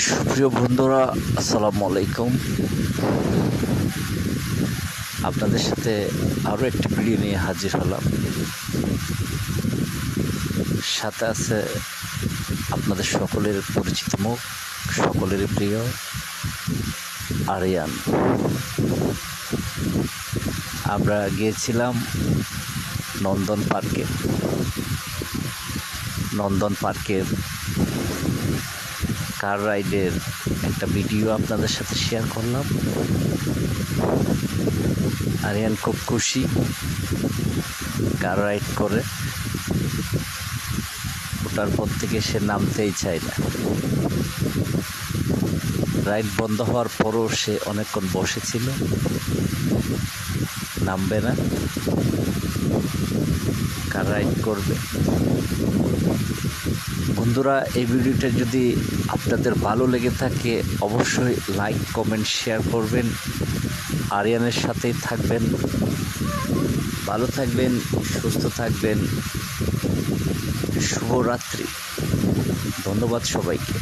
সুপ্রিয় বন্ধুরা, আসসালামু আলাইকুম। আপনাদের সাথে আরও একটি ভিডিও নিয়ে হাজির হলাম। সাথে আছে আপনাদের সকলের পরিচিত মুখ, সকলেরই প্রিয় আরিয়ান। আমরা গিয়েছিলাম নন্দন পার্কের কার রাইডের একটা ভিডিও আপনাদের সাথে শেয়ার করলাম। আরিয়ান খুব খুশি কার রাইড করে, ওটার পর থেকে সে নামতেই চায় না। রাইড বন্ধ হওয়ার পরও সে অনেকক্ষণ বসেছিল, নামবে না, কার রাইড করবে। বন্ধুরা, এই ভিডিওটা যদি আপনাদের ভালো লেগে থাকে অবশ্যই লাইক, কমেন্ট, শেয়ার করবেন। আরিয়ানের সাথেই থাকবেন। ভালো থাকবেন, সুস্থ থাকবেন। শুভরাত্রি। ধন্যবাদ সবাইকে।